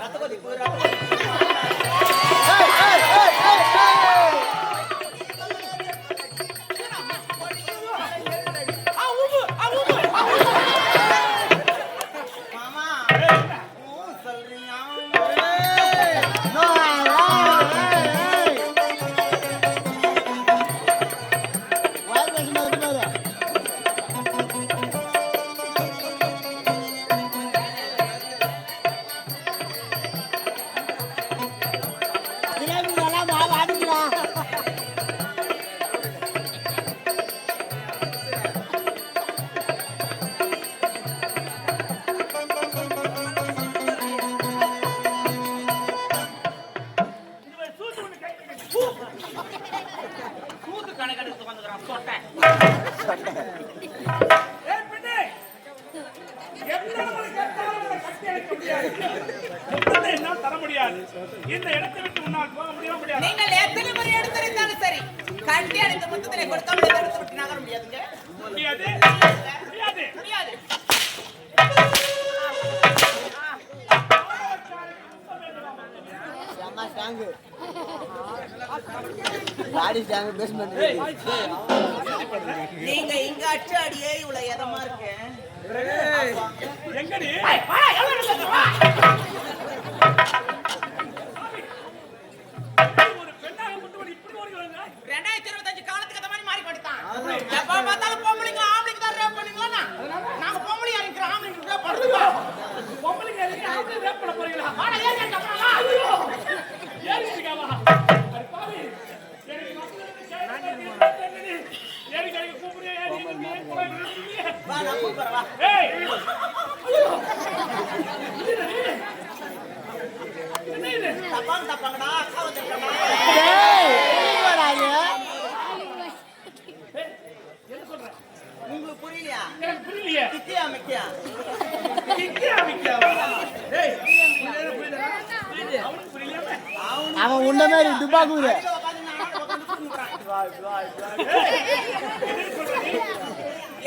ரத்த கொதிப்பு இந்த இடத்தை விட்டு முன்னால் போக முடியாது. நீங்கள் எத்தனை முறை எடுத்திருந்தாலும் சரி கண்டி அடித்த மொத்தத்திலே கொடுத்தாமல் இந்த இடத்தை விட்டு நகர முடியாதுங்க. முடியாது முடியாது முடியாது. நீங்க இங்க அச்சாடியே இவ்வளவு எதமா இருக்கு எங்கடி ஒரு பெண்ணாக கொண்டு இப்படி ஓடுகிறாங்க. 2025 காலத்துக்கு அந்த மாதிரி மாறி போட்டான். எப்ப பார்த்தாலும் பொம்பளைங்க ஆம்பளைக்கு தான் ரேப் பண்ணீங்களா? நாங்க பொம்பளையா இருக்கிற ஆம்பளைக்கு ரேப் பண்ணுவோம். பொம்பளைங்க எதுக்கு ஆம்பளை ரேப் பண்ண போறீங்களா? ஆனா ஏன் கப்பறா? ஐயோ ஏறி இருக்காவா? அட பாவி எனக்கு மக்களுக்கு கேட்கறது ஏறி கடைக்கு கூப்பிடுறியா? ஏறி நீ போய் நிறுத்துறியா? வா நான் கூப்பிடுறேன் வா. ஏய் தப்பாங்கடா அக்கா வந்துட்டடா. என்ன சொல்ற? உங்களுக்கு புரியலையா? எனக்கு புரியலையே. கிக்கியா மிக்கியா ஏய் புரியல அவனுக்கு புரியலையா? அவன் உண்ட மாதிரி துப்பாக்குது.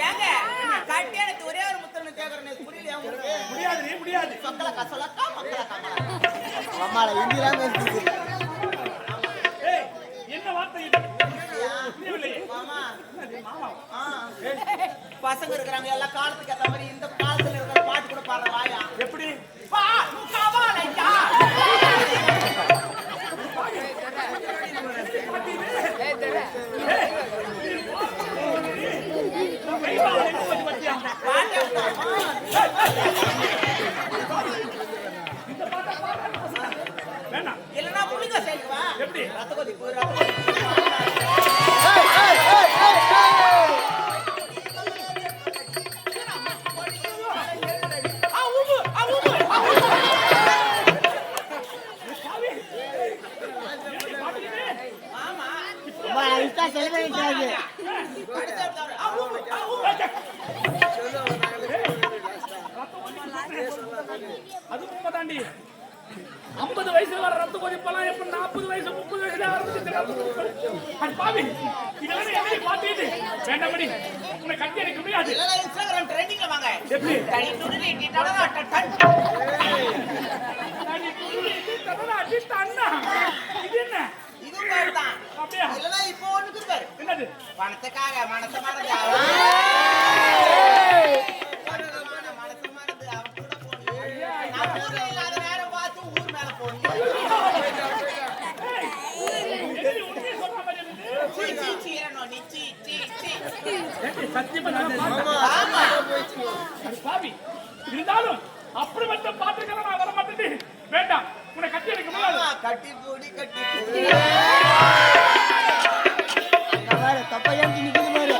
ஏங்க கட்டியானது ஒரே ஒரு முத்தம் கேக்குறேன் புரியலையா உங்களுக்கு? முடியாது முடியாது. மக்கள கசலக்கா மக்கள கமலா அம்மால இந்தியா பேசுது. ஏய் என்ன வார்த்தை இது? மாமா மாமா பசங்க இருக்காங்க எல்லா காலத்துக்கு ஏத்த மாதிரி இந்த காலத்துல இருக்கிற பாட்டு கூட பாடுற வாயா எப்படி? பா முகாவாலையா இல்லனா புளிங்க செய்வா எப்படி? ரத்த கொதிப்பு அது உண்மைதாண்டி. 50 வயசுல வர ரத்த கொதிப்பெல்லாம் எப்ப 40 வயசு 30 வயசுல ஆரம்பிச்சு பாவி இதெல்லாம் என்னை மாத்திட்டு வேண்டாமடி உன்னை கட்டி அடிக்க முடியாது. இல்லனா இன்ஸ்டாகிராம் ட்ரெண்டிங்ல வாங்க. எப்படி? தனி துணி டடடா டன் தனி துணி டடடா அண்ணா இது என்ன? இது மாதிரிதான். அப்படியே இல்லனா இப்போ ஒண்ணுக்கு பாரு. என்னது? பணத்துக்காக மனச மறந்து இருந்தாலும் அப்படிப்பட்ட பாட்டுகளை நான் வர மாட்டேன். வேண்டாம் உன்னை கட்டி அடிக்க முடியாது. கட்டி போடி கட்டி தப்பையா நிக்குது பாரு.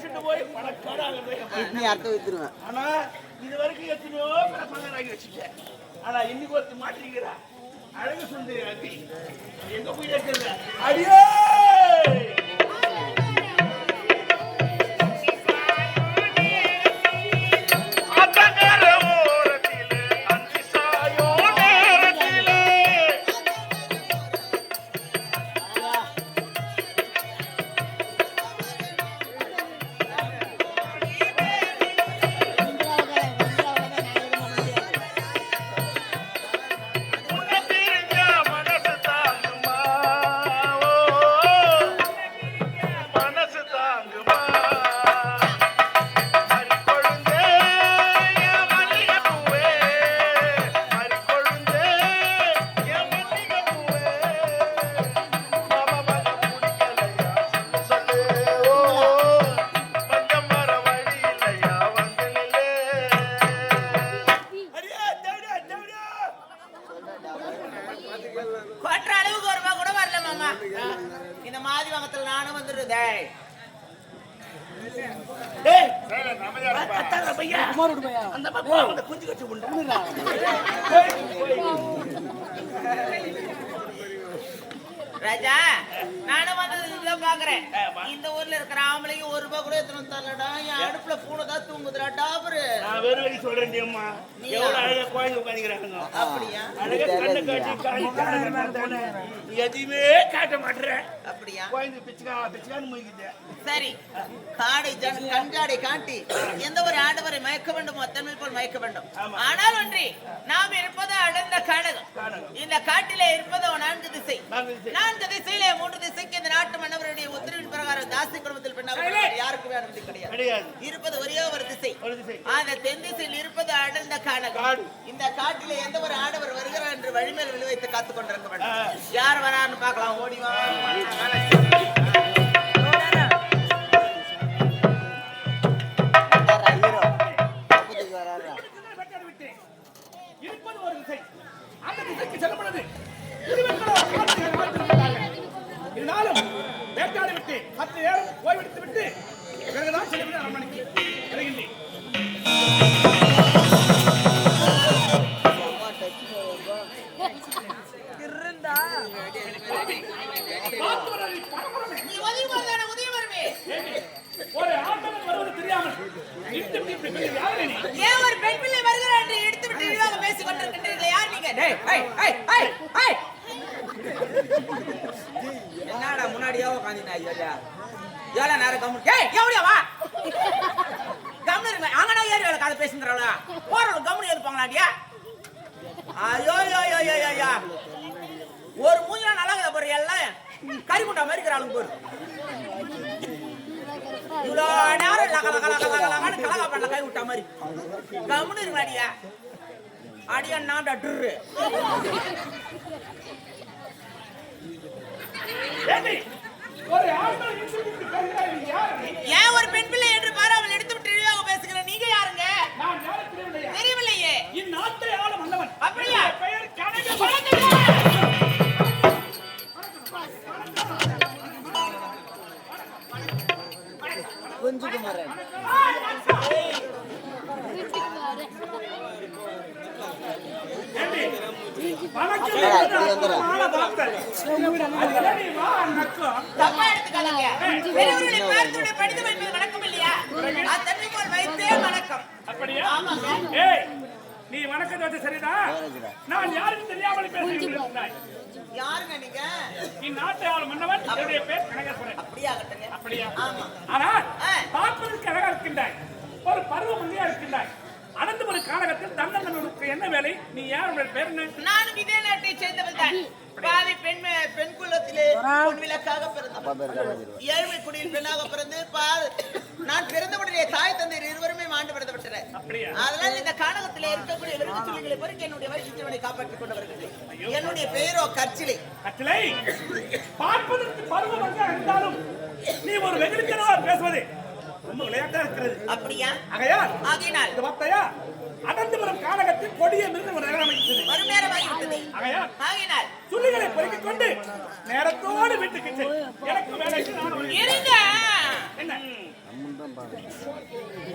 படிச்சுட்டு போய் பணக்காராக கிட்னி அர்த்தம் வித்துருவேன். ஆனா இது வரைக்கும் எத்தனையோ பணக்காராகி வச்சுட்டேன். ஆனா இன்னைக்கு ஒருத்தி மாட்டிருக்கிறா அழகு சுந்தரி அடி எங்க போய் இருக்கிற அடியே கொட்டுற அளவுக்கு ஒரு ரூபா கூட வரல மாமா. இந்த மாதிரி வாங்கத்துல நானும் வந்துடுறதே. ராஜா நானும் வந்ததுதான் பாக்குறேன். இந்த ஊர்ல இருக்கிற ஆம்பளைங்க ஒரு ரூபா கூட எத்தனை தரலடா. என் அடுப்புல பூனைதான் தூங்குதுடா டாபரு. நான் வெறும் வழி சொல்றேன் அம்மா எவ்வளவு அழகா குழந்தை உட்காந்துக்கிறாங்க. அப்படியா? அழகா கண்ணை காட்டி எதையுமே காட்ட மாட்டேறேன். அப்படியா? குழந்தை பிச்சுக்கான்னு மூய்க்குது. சரி காடை கண்காடை காட்டி எந்த ஒரு ஆடவரை மயக்க வேண்டும் அத்தன்மை போல் மயக்க வேண்டும். ஆனால் ஒன்றி நாம் இருப்பது அடர்ந்த காடகம். இந்த காட்டிலே இருப்பது 4 திசை. 4 திசையிலே 3 திசைக்கு இந்த நாட்டு மன்னவருடைய உத்தரவின் பிரகாரம் தாசி குடும்பத்தில் பெண்ணாக யாருக்குமே அனுமதி கிடையாது. இருப்பது ஒரே ஒரு திசை. அந்த தென் திசையில் இருப்பது அடர்ந்த காடகம். இந்த காட்டிலே எந்த ஒரு ஆடவர் வருகிறார் என்று வழிமேல் விழு வைத்து காத்துக் கொண்டிருக்க வேண்டும். யார் வரான்னு பார்க்கலாம். ஓடிவா இருப்பது ஒரு திசை. அந்த திசைக்கு செல்லப்படுது. இருந்தாலும் வேட்டாடி விட்டு 10 நேரம் ஓய்வெடுத்து விட்டு பிறகுதான் செல்லுங்கள் அரண்மனைக்கு. விலகின்றி ஒரு ஆட்டங்கள் வருவது தெரியாமல் ஏன் ஒரு பெண் பிள்ளை வருகிறார் என்று எடுத்து விட்டு இழிவாக பேசிக் கொண்டிருக்கின்றீர்கள். யார் நீங்க? என்னடா முன்னாடியே உட்கார்ந்தீங்க ஐயா? எவ்வளவு நேரம் கம்முனு எவ்வளோ வா கம்முனு இருங்க. அங்கனா ஏறி வேலை கதை பேசுங்கிறாளா? போறவங்க கம்முனு இருப்பாங்களாடியா? ஐயோ ஐயோ ஐயோ ஐயா ஒரு மூஞ்சில நல்லா இருக்குது பாரு. எல்லாம் கறிமுட்டா மாதிரி இருக்கிறாளுங்க பாரு. இவ்வளோ நேரம் கலகா பண்ண கை விட்டா மாதிரி கம்முனு இருங்க அடியா. அடியா நான் டட்டுரு ஒரு ஆட்டங்கள் ஏன் ஒரு பெண் பிள்ளை என்று பாரு அவள் எடுத்து விட்டு இழிவாக பேசுகிறேன். நீங்க யாருங்க? நான் யாரும் தெரியவில்லையா? தெரியவில்லையே. இந்நாட்டை ஆளும் மன்னவன். அப்படியா? பெயர் கனக குஞ்சுகுமாரன். தப்பா எடுத்துக்காதீங்க. பெரியவர்களை பார்த்து படித்து வைப்பது வணக்கம் இல்லையா? அத்தனை போல் வைத்தே வணக்கம். அப்படியா? ஏய் நீ வணக்கத்தை வச்சு சரிதான். நான் யாரும் தெரியாமல் பேசுகிறேன். யாருங்க நீங்க? இந்நாட்டை ஆளும் மன்னவன். என்னுடைய பேர் கனகேஸ்வரன். அப்படியா கட்டுங்க? அப்படியா? ஆமா. ஆனால் பார்ப்பதற்கு அழகா இருக்கின்றாய். ஒரு பருவ மல்லியா இருக்கின்றாய். அனந்த ஒரு காலகத்தில் தன்னந்தனுக்கு என்ன வேலை? நீ யார்? பேர் என்ன? நானும் இதே நாட்டை சேர்ந்தவள் தான். பாவி பெண் குலத்திலே பொன் விளக்காக பிறந்தவள். ஏழ்மை குடியில் பெண்ணாக பிறந்து நான் பிறந்தவுடனே தாய் தந்தையர் இருவருமே மாண்டு பிறந்து விட்டனர். அதனால இந்த கானகத்திலே இருக்கக்கூடிய விருதுகளை பொறுத்து என்னுடைய வயிற்றுவனை காப்பாற்றிக் கொண்டு வருகிறேன். என்னுடைய பெயரோ கற்சிலை. கற்சிலை பார்ப்பதற்கு பருவமாக இருந்தாலும் நீ ஒரு வெகுளித்தனமா பேசுவது ரொம்ப விளையாட்டா இருக்கிறது. அப்படியா? ஆகையால் இந்த வார்த்தையா அனந்தபுரம் காலகத்தில் கொடிய மிருகம் ஒரு நேரமாகிவிட்டது. ஆகையால் சுள்ளிகளை பொறுக்கிக் கொண்டு நேரத்தோடு வீட்டுக்கு செல். எனக்கு வேலை என்ன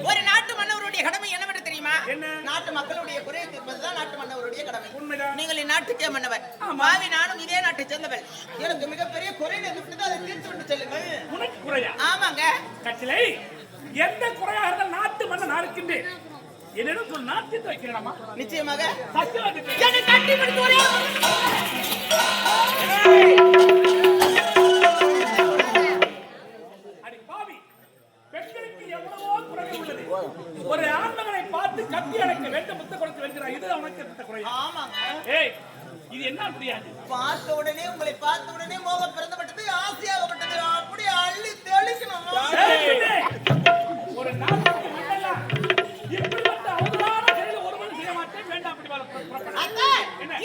ஒரு நாட்டு மன்னவருடைய கடமை என்னவென்று தெரியுமா? என்ன? நாட்டு மக்களுடைய குறையை தீர்ப்பதுதான் நாட்டு மன்னவருடைய கடமை. உண்மைதான். நீங்கள் இந்நாட்டுக்கே மன்னவர். மாவி நானும் இதே நாட்டை சேர்ந்தவள். எனக்கு மிகப்பெரிய குறை இருக்கிறது, அதை தீர்த்து விட்டு செல்லுங்கள். உனக்கு குறையா? ஆமாங்க. கட்டிலை எந்த குறையா இருந்தால் நாட்டு மன்னன் நான் இருக்கின்றேன். என்னிடம் சொல், நான் தீர்த்து வைக்கிறேனாமா? நிச்சயமாக. சத்தியவாதி என்னை கட்டி பிடித்து ஒரே அடி பாவி, பெண்களுக்கு எவ்வளவோ குறைகள் உள்ளது. ஒரு ஆண்மகனை பார்த்து கட்டி அணைக்க வேண்டும், முத்த கொடுத்து வெல்கிறார். இது அவனுக்கு இருந்த குறையா? ஆமாங்க. ஏய், இது என்ன புரியாது? பார்த்த உடனே உங்களை பார்த்த உடனே மோகம் பிறந்துவிட்டது, ஆசையாகப்பட்டது. அப்படி அள்ளி தெளிக்கணும். ஒரு நாட்டுக்கு மன்னனா இப்படிப்பட்ட அவதான செயலை ஒருவரும் செய்ய மாட்டேன். வேண்டாம், அப்படி அத்தை,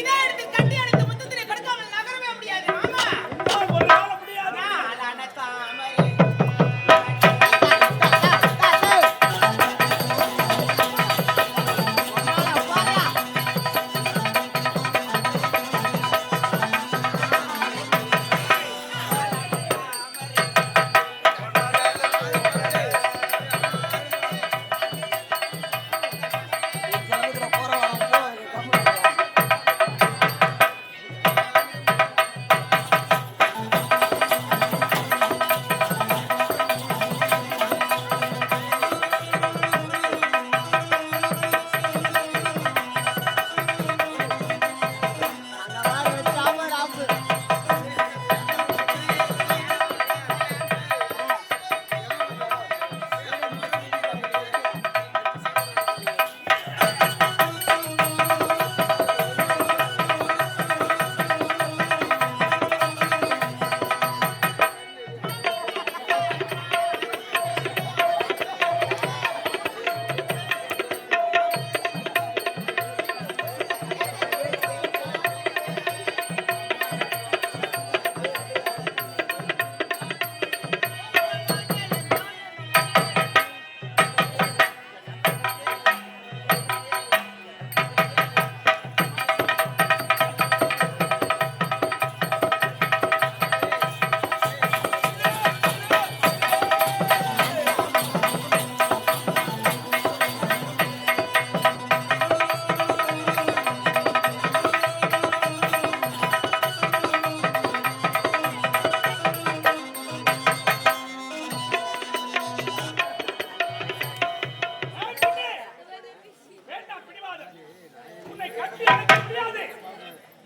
இதே இடத்தில் கட்டி அணைத்து முத்தத்தினை கொடுக்காமல் நகரவே முடியாது. ஆமா, ஒரு நாள் முடியாது. நாளான தாமரை.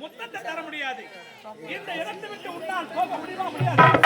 முத்தத்தை தர முடியாது. இந்த இடத்தை விட்டு உன்னால் போக முடியுமா? முடியாது.